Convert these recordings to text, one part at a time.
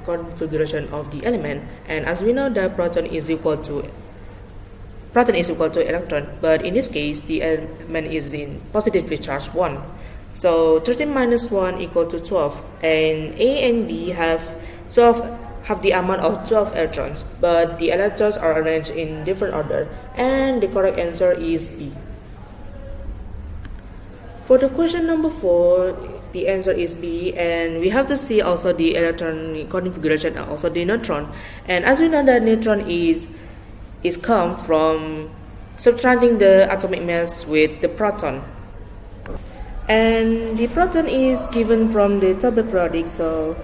configuration of the element. And as we know that proton is equal to electron, but in this case the element is in positively charged 1. So 13 minus 1 equal to 12, and A and B have the amount of 12 electrons, but the electrons are arranged in different order, and the correct answer is B. For the question number 4, the answer is B, and we have to see also the electron configuration and also the neutron. And as we know that neutron is come from subtracting the atomic mass with the proton. And the proton is given from the table periodic, so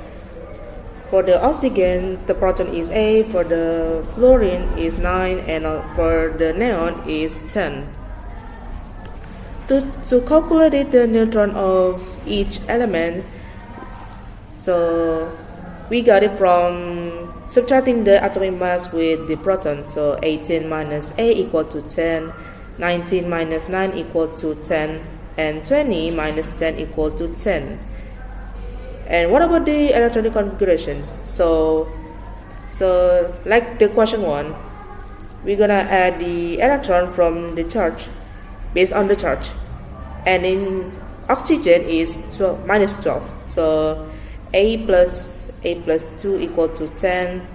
for the oxygen, the proton is 8, for the fluorine is 9, and for the neon is 10. To calculate the neutron of each element, so we got it from subtracting the atomic mass with the proton. So 18 minus 8 equal to 10, 19 minus 9 equal to 10, and 20 minus 10 equal to 10. And what about the electronic configuration? So like the question 1, we're gonna add the electron from the charge based on the charge, and in oxygen is 12, minus 12. So 8 plus 2 equal to 10,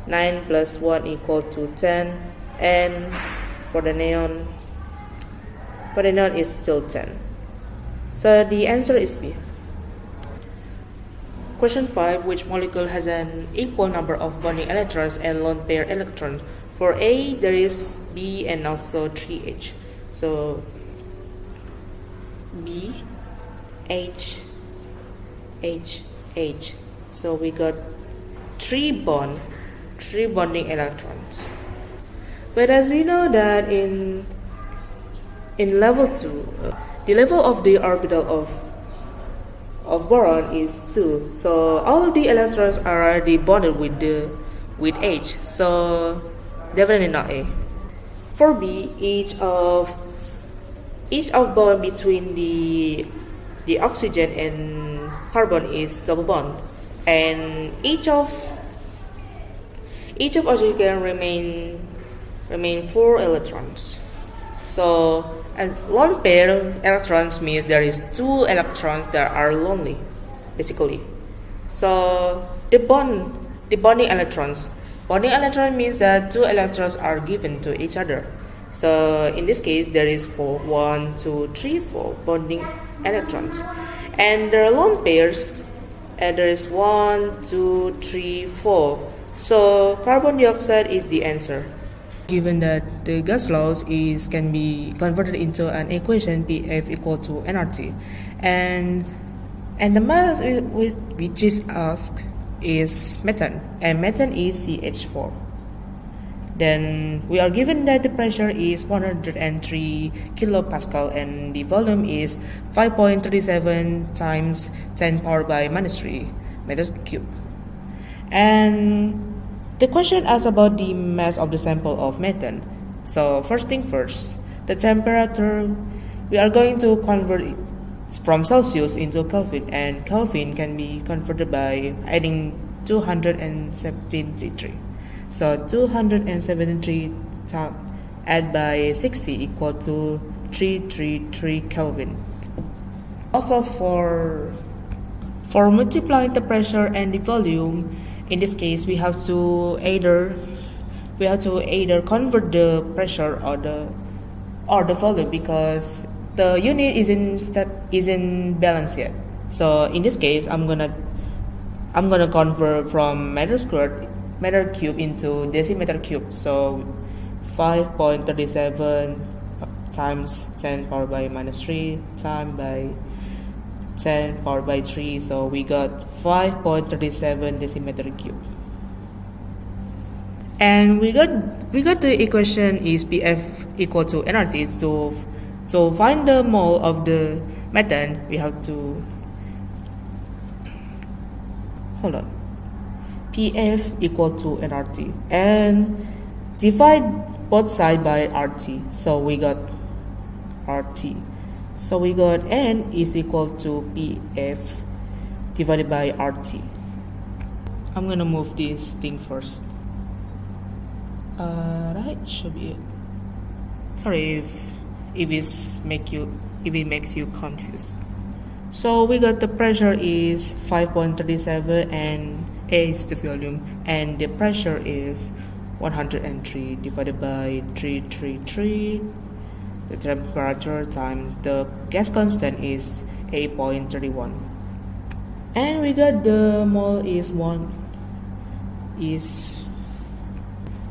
9 plus 1 equal to 10, and for the neon is still 10. So the answer is B. Question 5, which molecule has an equal number of bonding electrons and lone pair electrons? For A, there is B and also 3H. So B, H, H, H. So we got 3 bonding electrons. But as we know that in level 2, the level of the orbital of boron is 2. So all of the electrons are already bonded with H. So definitely not A. For B, each of bond between the oxygen and carbon is double bond, and each of oxygen remain 4 electrons. So and lone pair electrons means there is 2 electrons that are lonely, basically. So the bonding electrons means that 2 electrons are given to each other. So in this case, there is 4 bonding electrons, and there are lone pairs, and there is 1, 2, 3, 4. So carbon dioxide is the answer. Given that the gas laws can be converted into an equation PF equal to nRT, and the mass which is asked is methane, and methane is CH4. Then we are given that the pressure is 103 kilopascal and the volume is 5.37 times 10 power by minus 3 meters cube. And the question asks about the mass of the sample of methane. So first thing first, the temperature, we are going to convert it from Celsius into Kelvin, and Kelvin can be converted by adding 273. So 273 add by 60 equal to 333 Kelvin. Also for multiplying the pressure and the volume, in this case we have to either convert the pressure or the volume, because the unit isn't balanced yet. So in this case I'm gonna convert from meter cube into decimeter cube. So 5.37 times 10 power by minus 3 times by 10 power by 3. So we got 5.37 decimeter cube. And we got the equation is PF equal to nRT. So to find the mole of the methane, we have to PF equal to nRT and divide both sides by RT. So we got RT. So we got N is equal to PF divided by RT. I'm gonna move this thing first. Right, should be it. Sorry if it makes you confused. So we got the pressure is 5.37 and A is the volume, and the pressure is 103 divided by 333. The temperature times the gas constant is 8.31. And we got the mole is 1 is,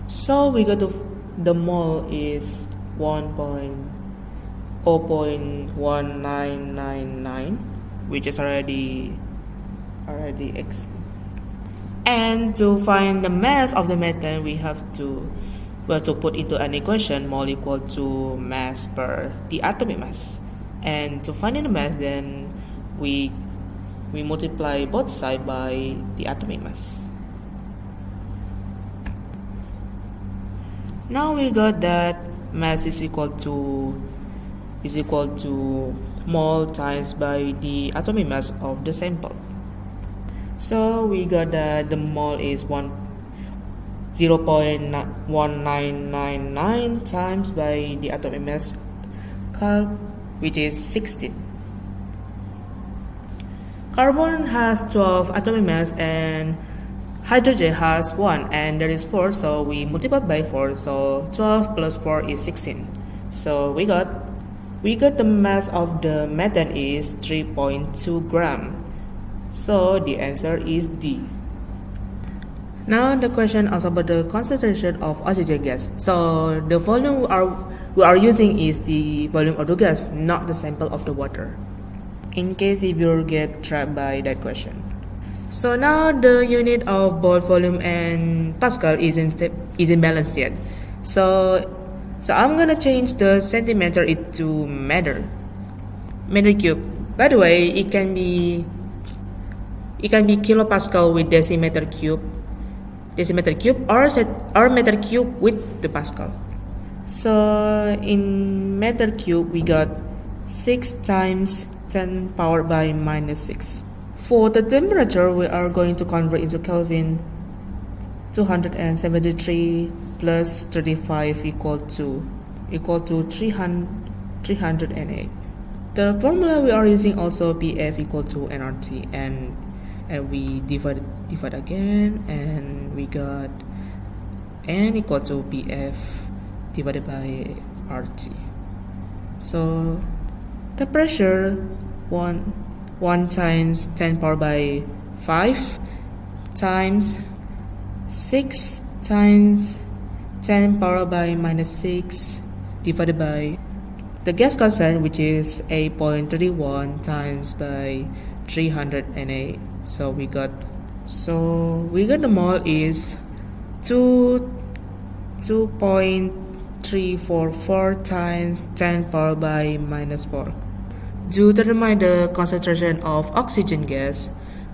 so we got the mole is 0.1999, which is already X. And to find the mass of the methane, we have to put into an equation mole equal to mass per the atomic mass. And to find the mass, then we multiply both sides by the atomic mass. Now we got that mass is equal to mole times by the atomic mass of the sample. So we got that the mole is 0.1999 times by the atomic mass, which is 16. Carbon has 12 atomic mass and hydrogen has 1, and there is 4, so we multiply by 4, so 12 plus 4 is 16. So we got the mass of the methane is 3.2 gram. So the answer is D. Now the question is about the concentration of oxygen gas. So the volume we are using is the volume of the gas, not the sample of the water, in case if you get trapped by that question. So now the unit of both volume and Pascal isn't balanced yet. So I'm gonna change the centimeter into meter cube. By the way, it can be kilopascal with decimeter cube or meter cube with the Pascal. So in meter cube we got 6 times 10 power by minus 6. For the temperature, we are going to convert into Kelvin. 273 plus 35 equal to 308. The formula we are using also PF equal to nRT, and we divide again, and we got N equal to PF divided by RT. So the pressure 1 times 10 power by 5 times 6 times 10 power by minus 6 divided by the gas constant, which is 8.31 times by 308. So we got the mole is 2.344 times 10 power by minus 4. To determine the concentration of oxygen gas,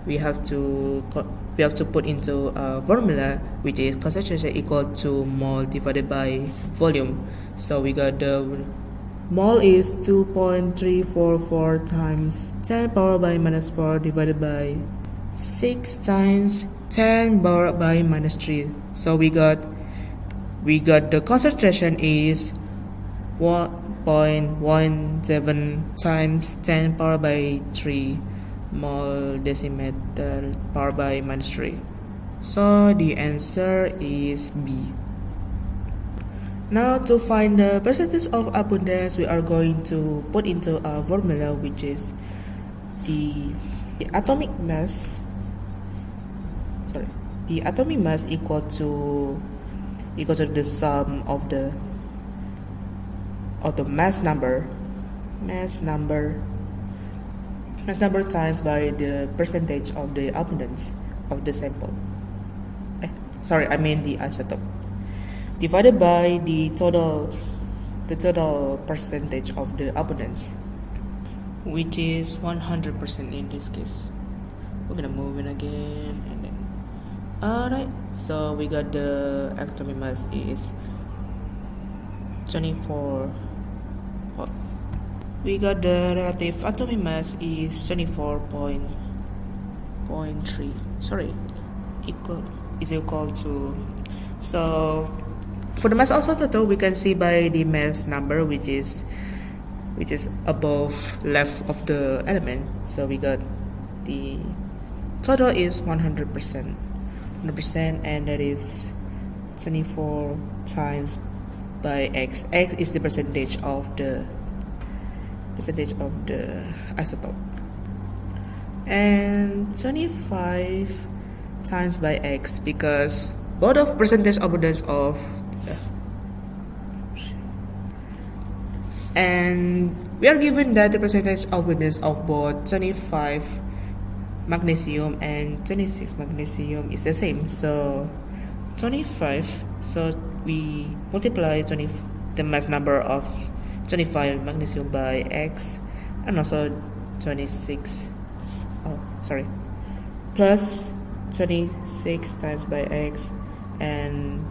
we have to put into a formula, which is concentration equal to mole divided by volume. So we got the mole is 2.344 times 10 power by minus 4 divided by 6 times 10 power by minus 3. So we got the concentration is 1.17 times 10 power by 3 mole decimeter power by minus 3. So the answer is B. Now to find the percentage of abundance, we are going to put into a formula, which is the atomic mass equal to the sum of the mass number times by the percentage of the abundance of the sample. The isotope, divided by the total percentage of the abundance, which is 100% in this case. We're gonna move in again, and then alright. So we got the atomic mass is 24. We got the relative atomic mass is 24.3. Sorry, equal to. So for the mass also total, we can see by the mass number which is above left of the element. So we got the total is 100%, and that is 24 times by x. X is the percentage of the isotope, and 25 times by x, because both of percentage abundance of and we are given that the percentage abundance of both 25 magnesium and 26 magnesium is the same. So 25, so we multiply the mass number of 25 magnesium by x, and also 26 plus 26 times by x, and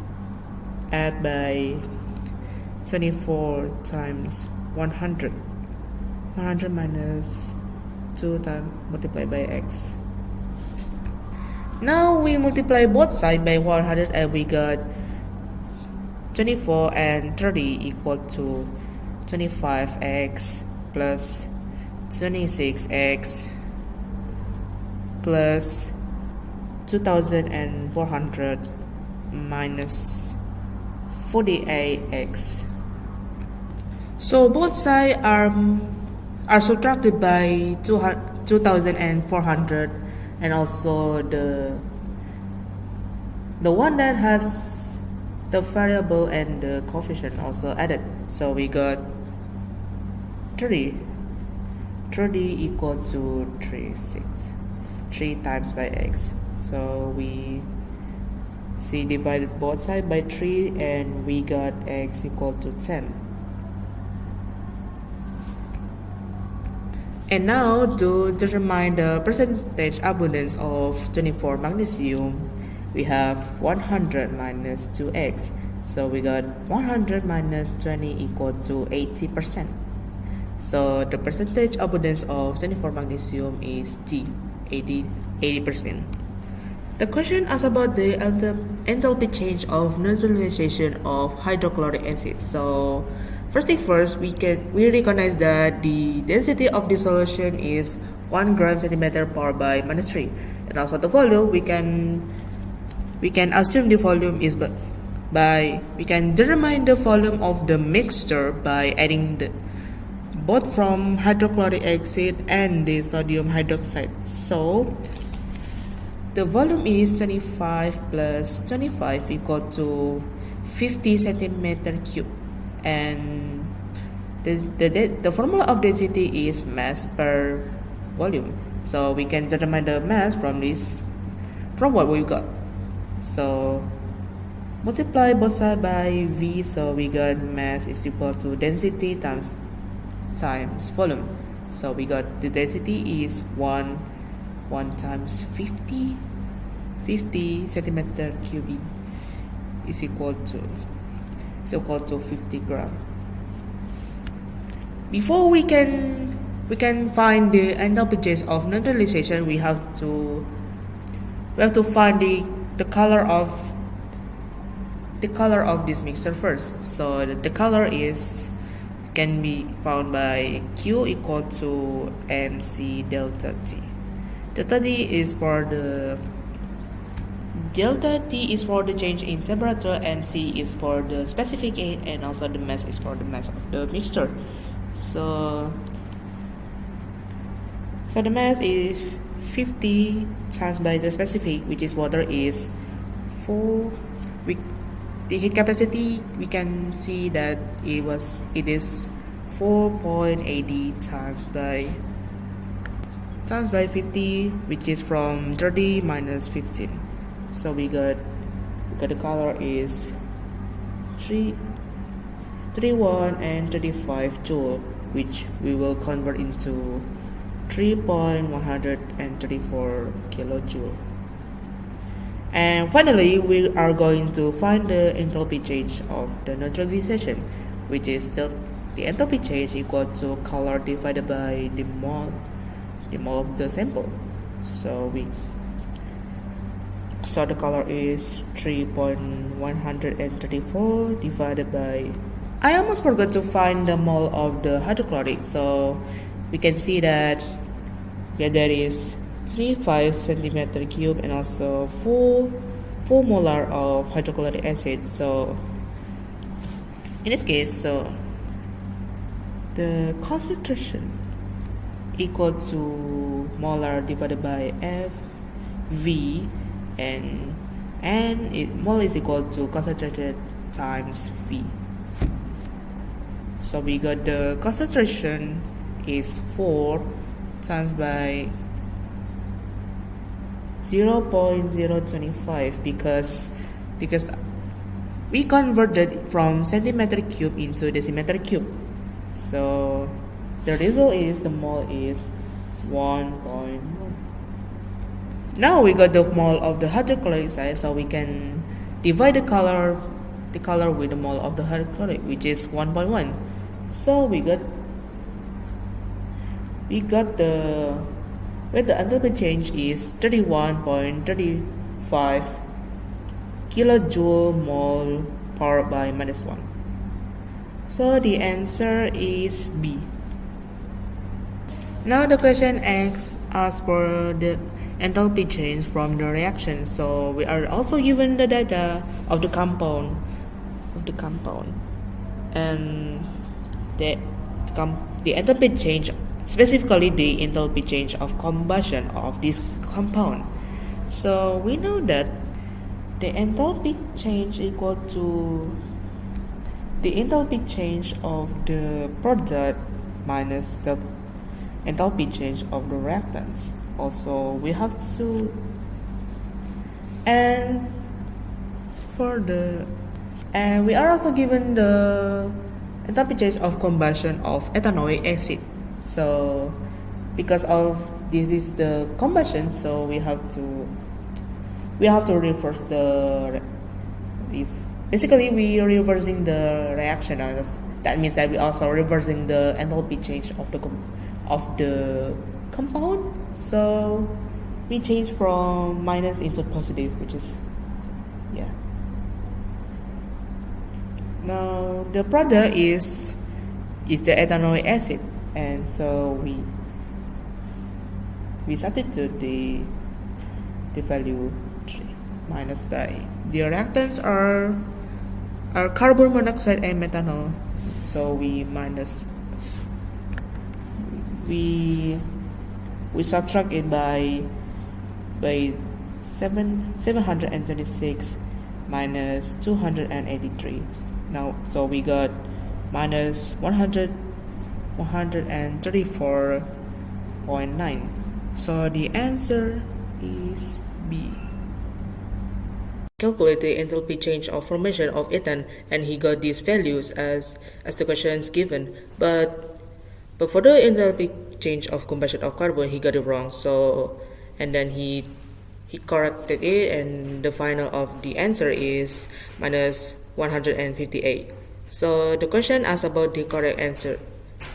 add by 24 times 100 minus 2 times multiplied by x. Now we multiply both sides by 100 and we got 24 and 30 equal to 25x plus 26x plus 2400 minus 48x. So both sides are subtracted by 2400, and also the one that has the variable and the coefficient also added. So we got 30 equal to 3 times by x. So we divided both sides by 3 and we got x equal to 10. And now to determine the percentage abundance of 24 magnesium, we have 100 minus 2x. So we got 100 minus 20 equal to 80%. So the percentage abundance of 24 magnesium is 80%. The question asks about the enthalpy change of neutralization of hydrochloric acid. So first thing first, we recognize that the density of the solution is 1 gram centimeter power by minus 3, and also the volume we can assume the volume is we can determine the volume of the mixture by adding both from hydrochloric acid and the sodium hydroxide. So the volume is 25 plus 25 equal to 50 centimeter cube, and the formula of density is mass per volume. So we can determine the mass from what we got. So multiply both sides by V, so we got mass is equal to density times volume. So we got the density is 1 times 50 centimeter cubic is equal to 50 gram. Before we can find the enthalpy change of neutralization, we have to find the color of this mixture first. So the color can be found by Q equal to NC delta T. Delta T is for the change in temperature, and C is for the specific heat, and also the mass is for the mass of the mixture. So the mass is 50 times by the specific, which is water, is 4. The heat capacity, we can see that it is 4.80 times by 50, which is from 30 minus 15. So we got the color is 31 and 35 joule, which we will convert into 3.134 kilojoule. And finally, we are going to find the enthalpy change of the neutralization, which is still the enthalpy change equal to color divided by the mole of the sample. So So the color is 3.134 divided by, I almost forgot to find the mole of the hydrochloric, so we can see that there is 35 centimeter cube and also 4 molar of hydrochloric acid. So in this case, so the concentration equal to molar divided by FV, and mole is equal to concentrated times V. So we got the concentration is 4 times by 0.025 because we converted from centimeter cube into decimeter cube. So the result is the mole is 1.1. Now we got the mole of the hydrochloric side, so we can divide the color with the mole of the hydrochloric, which is 1.1. So we got the enthalpy change is 31.35 kilojoule mole power by -1. So the answer is B. Now the question asks us for the enthalpy change from the reaction. So we are also given the data of the compound, and the enthalpy change, specifically the enthalpy change of combustion of this compound. So we know that the enthalpy change equal to the enthalpy change of the product minus the enthalpy change of the reactants. Also, we have to, and we are also given the enthalpy change of combustion of ethanoic acid. So because of this is the combustion, so we have to reverse basically we are reversing the reaction. That means that we also reversing the enthalpy change of the compound. So we change from minus into positive, which is, yeah. Now the product is the ethanoic acid, and so we substitute the value 3 minus by the reactants are carbon monoxide and methanol. So we subtract it by 726 minus 283. Now, so we got minus 134.9. So the answer is B. Calculate the enthalpy change of formation of ethane, and he got these values as the questions given. But for the enthalpy change of combustion of carbon, he got it wrong. So, and then he corrected it, and the final of the answer is minus 158. So the question asks about the correct answer,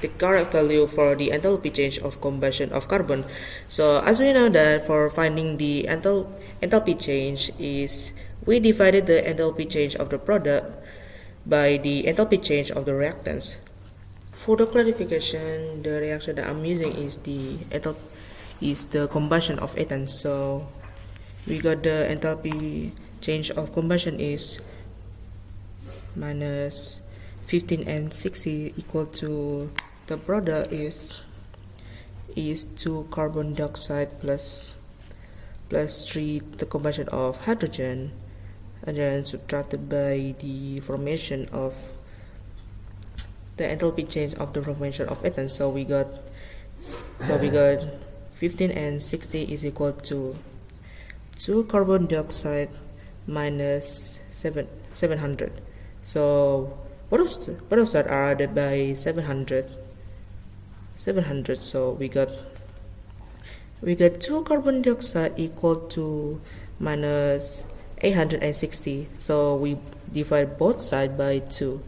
the correct value for the enthalpy change of combustion of carbon. So as we know that for finding the enthalpy change is we divided the enthalpy change of the product by the enthalpy change of the reactants. For the clarification, the reaction that I'm using is the combustion of ethane. So we got the enthalpy change of combustion is minus 15 and 60 equal to the product is 2 carbon dioxide plus 3 the combustion of hydrogen, and then subtracted by the formation of the enthalpy change of the formation of ethane. So we got 15 and 60 is equal to 2 carbon dioxide minus 700. So what of that are added by 700. So we got 2 carbon dioxide equal to minus 860. So we divide both sides by 2.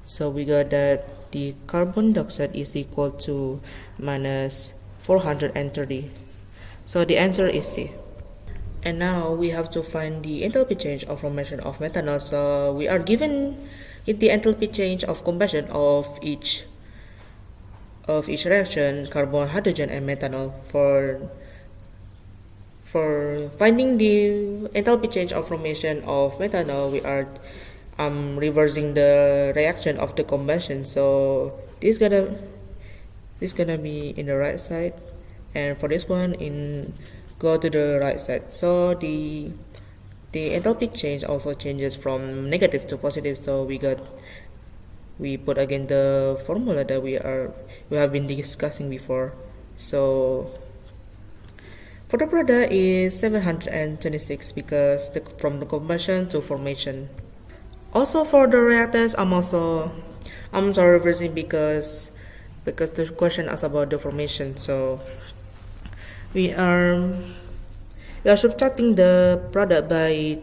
So we got that the carbon dioxide is equal to minus 430. So the answer is C. And now we have to find the enthalpy change of formation of methanol. So we are given the enthalpy change of combustion of each reaction, carbon, hydrogen, and methanol. For finding the enthalpy change of formation of methanol, we are reversing the reaction of the combustion. So this gonna be in the right side, and for this one go to the right side. So the enthalpy change also changes from negative to positive. So we put again the formula that we have been discussing before. So for the product is 726 because from the combustion to formation. Also for the reactants, I'm sorry reversing because the question is about the formation. So we are subtracting the product by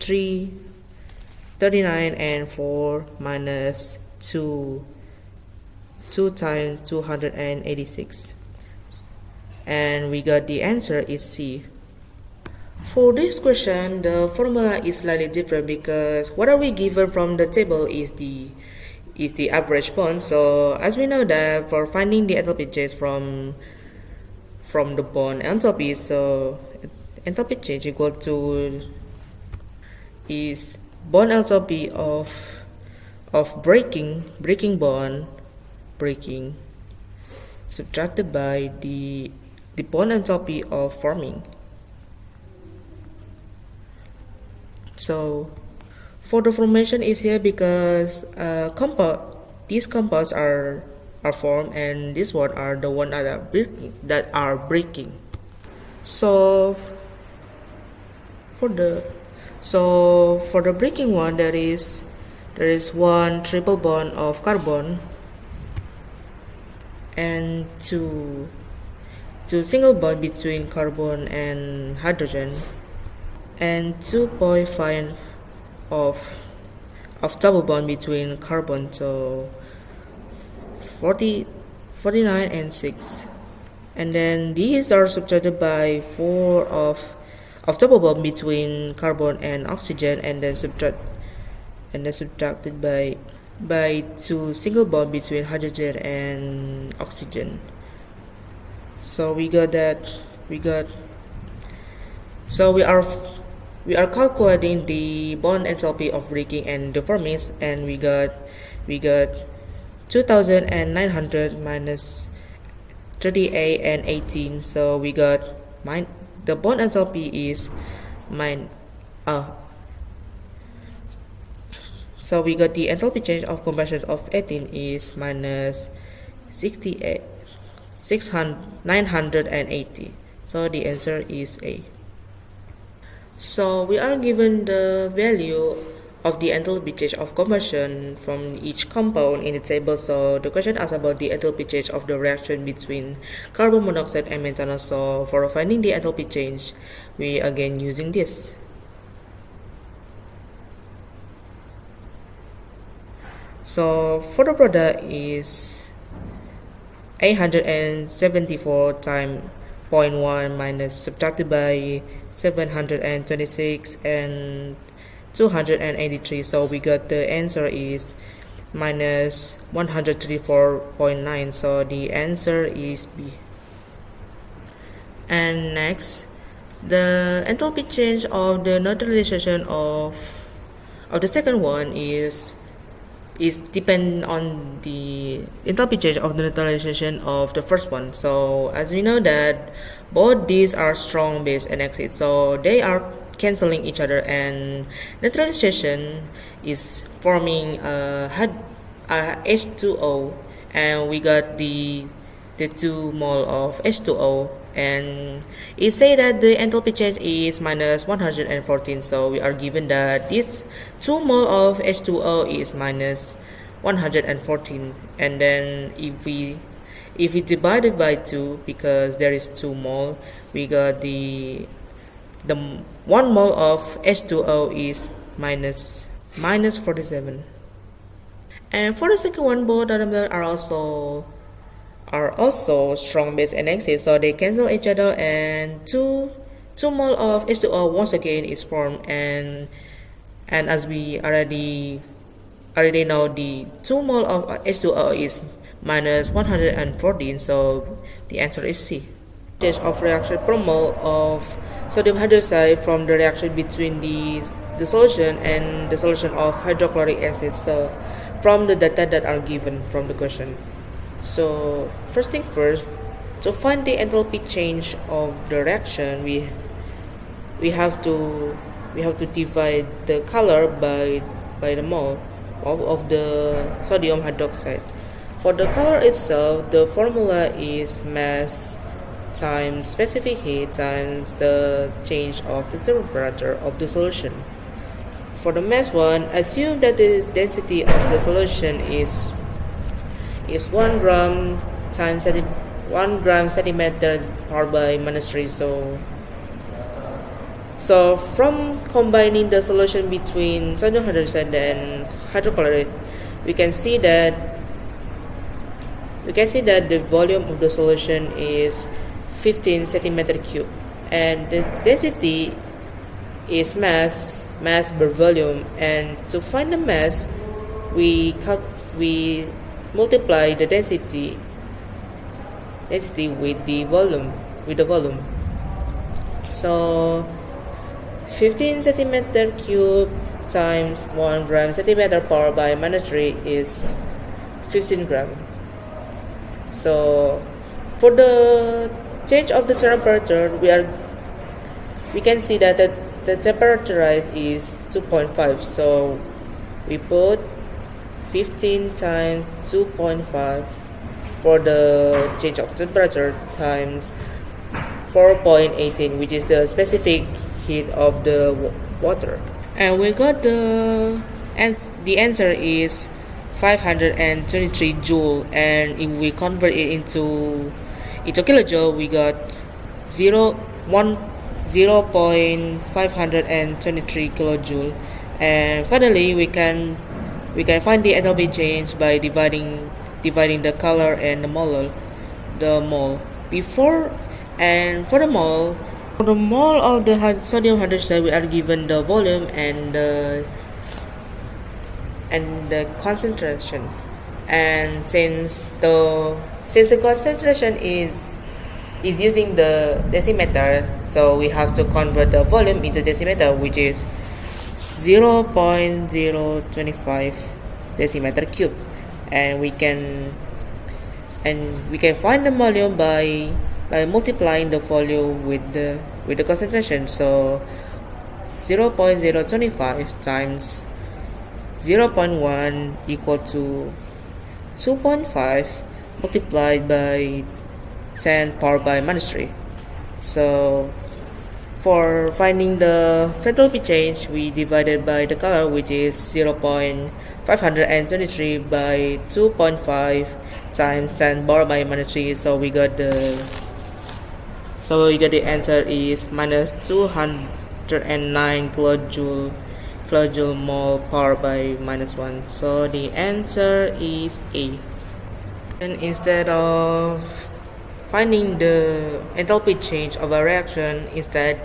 339 and 4 minus 2 times 286, and we got the answer is C. For this question, the formula is slightly different because what are we given from the table is the average bond. So as we know that for finding the enthalpy change from the bond enthalpy, so enthalpy change equal to is bond enthalpy of breaking bond subtracted by the bond enthalpy of forming. So for the formation is here because these compounds are formed, and these one are the one that are breaking. So for the breaking one, there is one triple bond of carbon and two single bond between carbon and hydrogen, and 2.5 of double bond between carbon. So 49 and 6, and then these are subtracted by 4 of double bond between carbon and oxygen, and then subtracted by 2 single bond between hydrogen and oxygen. So we are calculating the bond enthalpy of breaking and the forming, and we got 2900 minus 38 and 18. So we got the bond enthalpy is so we got the enthalpy change of combustion of 18 is minus 980. So the answer is A. So we are given the value of the enthalpy change of combustion from each compound in the table. So the question asks about the enthalpy change of the reaction between carbon monoxide and methanol. So for finding the enthalpy change, we again using this. So for the product is 874 times 0.1 minus subtracted by 726 and 283. So we got the answer is minus 134.9. So the answer is B. And next, the enthalpy change of the neutralization of the second one is depend on the enthalpy change of the neutralization of the first one. So as we know that both these are strong base and exit, so they are canceling each other, and neutralization is forming H2O, and we got the 2 mole of H2O, and it say that the enthalpy change is minus 114. So we are given that this 2 mole of H2O is minus 114, and then if we divide it by 2, because there is 2 mole, we got the 1 mole of H2O is minus 47. And for the second one, both of them are are also strong base and exit, so they cancel each other, and two mole of H2O once again is formed, and as we already know, the 2 mole of H2O is minus 114, so the answer is C. Change of reaction per mole of sodium hydroxide from the reaction between the solution and the solution of hydrochloric acid, so from the data that are given from the question. So first thing first, to find the enthalpy change of the reaction, we have to divide the color by the mole of the sodium hydroxide. For the color itself, the formula is mass times specific heat times the change of the temperature of the solution. For the mass one, assume that the density of the solution is 1 gram times 1 gram centimeter powered by minus 3. So from combining the solution between sodium hydroxide and hydrochloride, we can see that the volume of the solution is 15 centimeter cube, and the density is mass per volume. And to find the mass, we multiply the density with the volume. So 15 centimeter cube times 1 gram centimeter powered by minus 3 is 15 gram. So for the change of the temperature, we can see that the temperature rise is 2.5. So we put 15 times 2.5 for the change of temperature times 4.18, which is the specific heat of the water, and we got the answer is 523 joule, and if we convert it into kilojoule, we got 0.523 kilojoule. And finally, we can find the enthalpy change by dividing the color and the mole. For the mole of the sodium hydroxide, we are given the volume and the concentration. And since the concentration is using the decimeter, so we have to convert the volume into decimeter, which is 0.025 decimeter cube, and we can find the volume by multiplying the volume with the concentration. So 0.025 times 0.1 equal to 2.5 multiplied by 10 powered by minus 3. So for finding the enthalpy change, we divided by the color, which is 0.523 by 2.5 times 10 powered by minus 3. So we got the answer is minus 209 kilojoule mole powered by minus 1. So the answer is A. And instead of finding the enthalpy change of a reaction, instead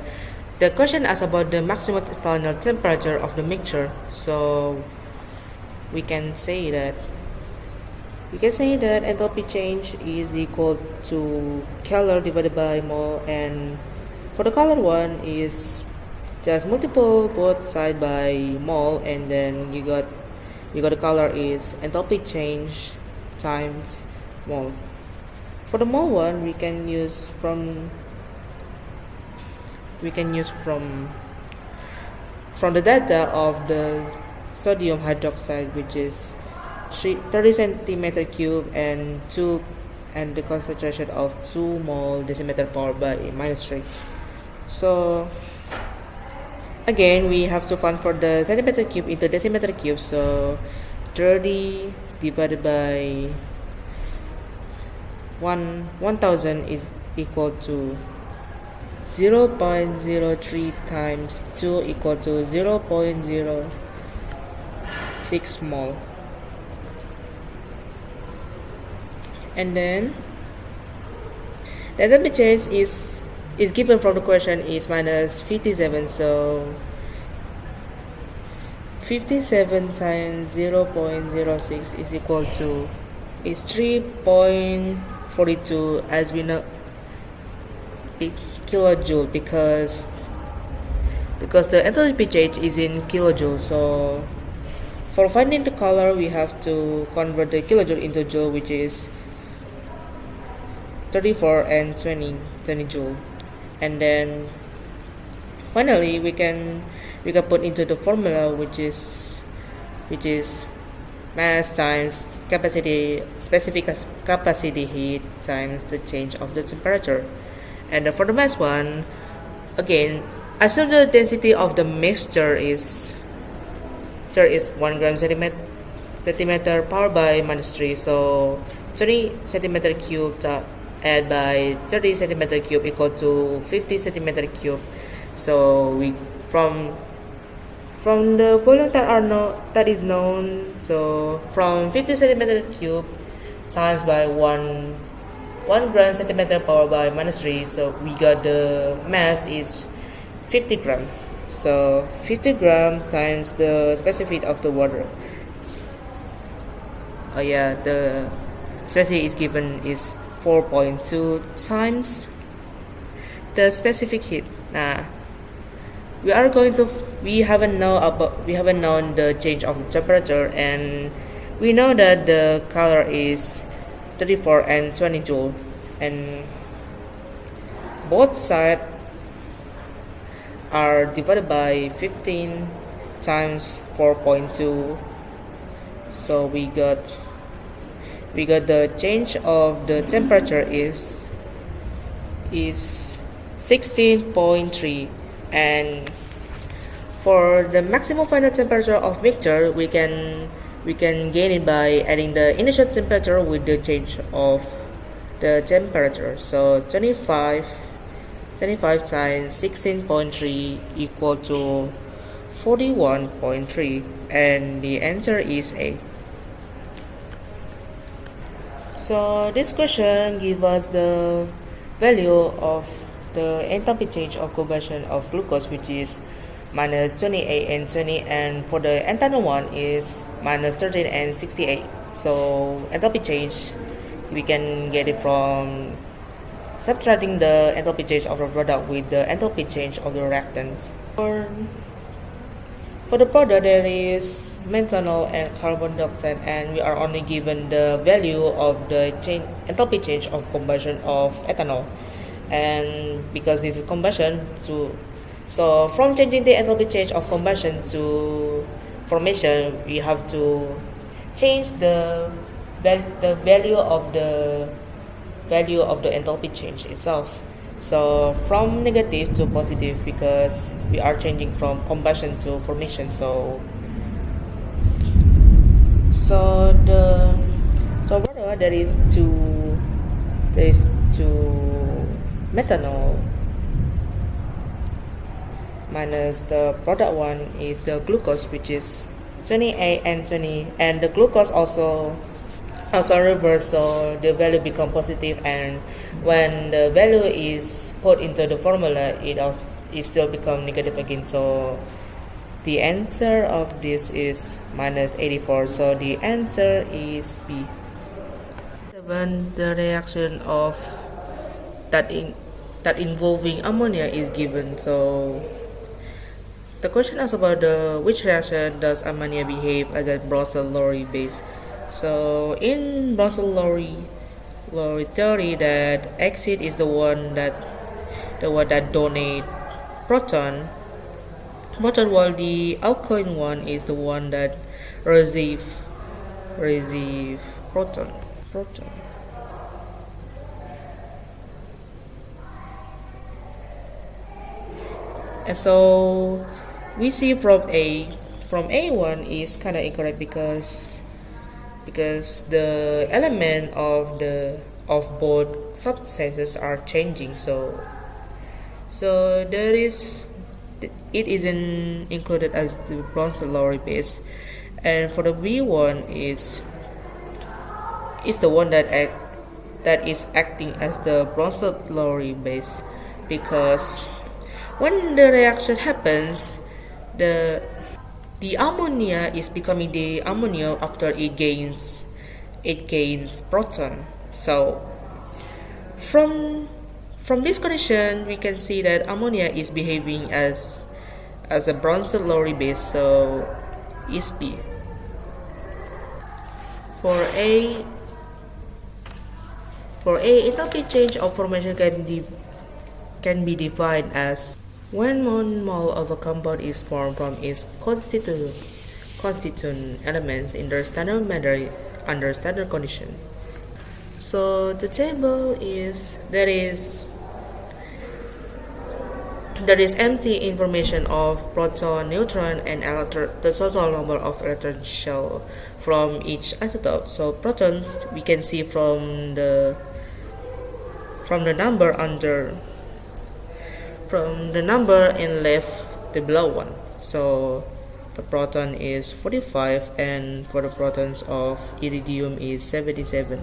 the question asks about the maximum final temperature of the mixture. So we can say that enthalpy change is equal to color divided by mole, and for the color one is just multiple both side by mole, and then you got the color is enthalpy change times mole. For the mole one, we can use from the data of the sodium hydroxide, which is 30 centimeter cube and the concentration of 2 mole decimeter powered by minus 3. So again, we have to convert the centimeter cube into decimeter cube. So 30 divided by 1000 is equal to 0.03 times 2 equal to 0.06 mole. And then The enthalpy change is given from the question is minus 57. So 57 times 0.06 is equal to is 3.42, as we know, kilojoule, because the enthalpy change is in kilojoules. So for finding the color, we have to convert the kilojoule into joule, which is 34 and 20 joule. And then finally we can put into the formula, which is mass times capacity, specific capacity heat times the change of the temperature. And for the mass one, again, assume the density of the mixture is 1 gram centimeter power by minus 3. So 20 centimeter cube add by 30 centimeter cube equal to 50 centimeter cube. So we from the volume that is known, so from 50 centimeter cube times by 1 gram centimeter power by minus 3, so we got the mass is 50 gram. So 50 gram times the specific of the water. The specific is given is 4.2 times the specific heat. We haven't known the change of the temperature, and we know that the color is 34 and 20 joule, and both sides are divided by 15 times 4.2. So we got the change of the temperature is 16.3. And for the maximum final temperature of mixture, we can gain it by adding the initial temperature with the change of the temperature. So 25 times 16.3 equal to 41.3, and the answer is A. So this question gives us the value of the enthalpy change of combustion of glucose, which is minus 28 and 20, and for the ethanol one is minus 13 and 68. So enthalpy change, we can get it from subtracting the enthalpy change of the product with the enthalpy change of the reactant. For the product, there is methanol and carbon dioxide, and we are only given the value of the enthalpy change of combustion of ethanol. And because this is combustion, so from changing the enthalpy change of combustion to formation, we have to change the value of the enthalpy change itself. So from negative to positive, because we are changing from combustion to formation. So whatever there is to methanol minus the product one is the glucose, which is 28 and 20, and the glucose also reverse, so the value become positive, and when the value is put into the formula, it still become negative again. So the answer of this is minus 84. So the answer is B. When the reaction of that involving ammonia is given, so the question is about which reaction does ammonia behave as a Bronsted-Lowry base. So in Bronsted-Lowry theory, that acid is the one that donate proton, while the alkaline one is the one that receive proton. And so we see from A1 is kind of incorrect, because the element of both substances are changing. So it isn't included as the Bronsted-Lowry base. And for the B1 is the one that that is acting as the bronzosylori base, because when the reaction happens, the ammonia is becoming the ammonia after it gains proton. So from this condition, we can see that ammonia is behaving as a bronzosylori base, so is B. For A, enthalpy change of formation can be defined as when 1 mole of a compound is formed from its constituent elements in the standard manner under standard condition. So the table is there is empty information of proton, neutron, and electron, the total number of electron shell from each isotope. So protons we can see from the number in left, the below one. So the proton is 45, and for the protons of iridium is 77.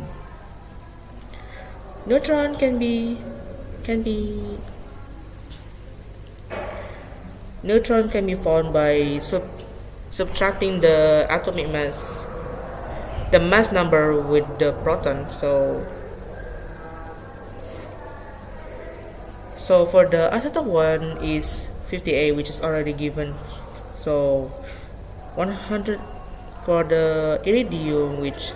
Neutron can be found by subtracting the atomic mass, the mass number with the proton. So for the isotope 1 is 58, which is already given. So 100 for the iridium, which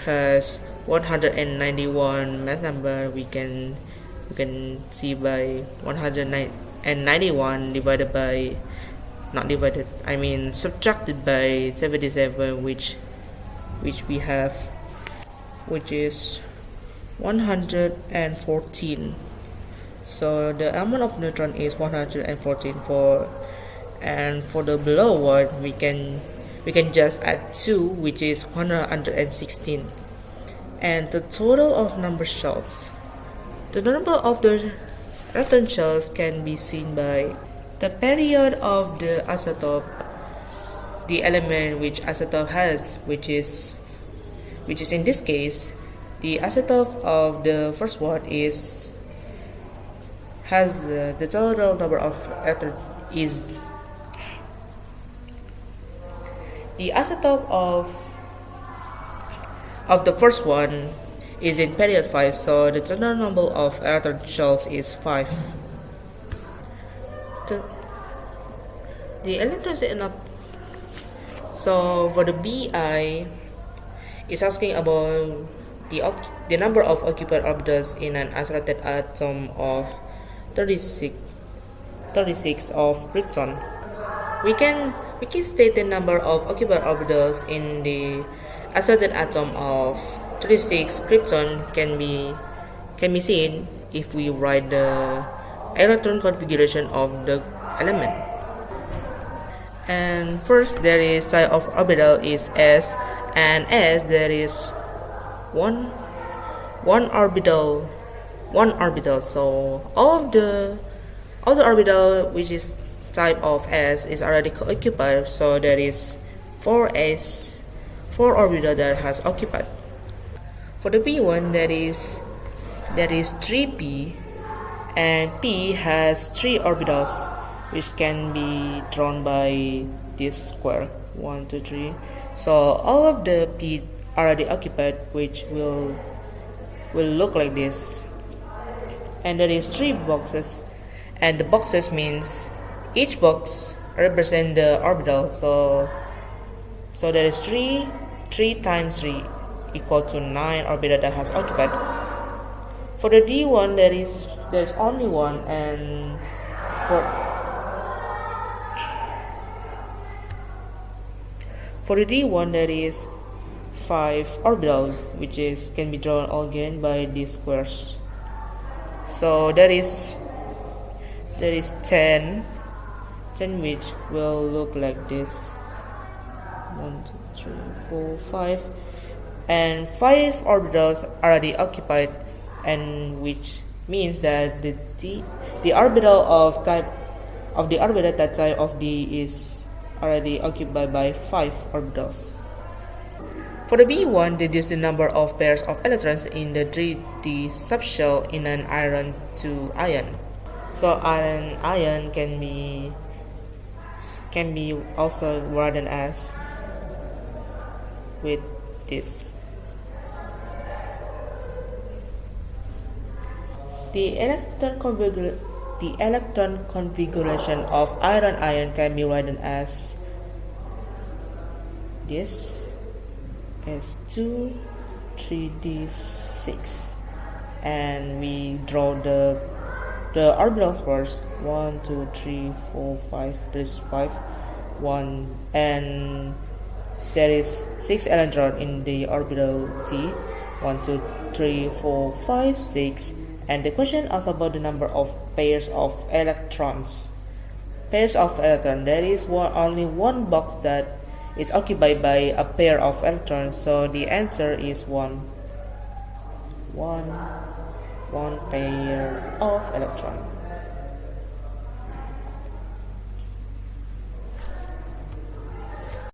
has 191 mass number, we can see by 191 subtracted by 77, which we have, which is 114. So the amount of neutron is 114 and for the below one we can just add 2, which is 116. And the total of number shells, the number of the electron shells can be seen by the period of the isotope, the element which isotope has, which is in this case the isotope of the first one has the total number of electrons is the isotope of the first one is in period 5, so the total number of electron shells is 5. The electrons enough. So for the BI is asking about the number of occupied orbitals in an isolated atom of 36 of krypton. We can state the number of occupied orbitals in the isolated atom of 36 krypton can be seen if we write the electron configuration of the element. And first there is type of orbital is S, and S there is one orbital. So all the orbital which is type of S is already occupied, so there is 4 orbital that has occupied. For the P1 there is 3P, and P has 3 orbitals, which can be drawn by this square 1, 2, 3. So all of the P already occupied, which will look like this. And there is 3 boxes, and the boxes means each box represent the orbital. So there is 3 times 3 equal to 9 orbital that has occupied. For the D1 there's only one, and for the D1 there is 5 orbital, which can be drawn again by these squares. So there is 10 which will look like this. 1, 2, 3, 4, 5, and 5 orbitals already occupied, and which means that the orbital of type of the orbital that type of D is already occupied by 5 orbitals. For the B1, deduce the number of pairs of electrons in the 3D subshell in an iron 2 ion. So an ion can be also written as with this. The electron configuration of iron ion can be written as this S2 3d6, and we draw the orbitals first. 1 2 3 4 5. There's 5 1, and there is 6 electrons in the orbital T. 1 2 3 4 5 6. And the question asks about the number of pairs of electrons. Pairs of electrons. There is only one box that is occupied by a pair of electrons, so the answer is one pair of electrons.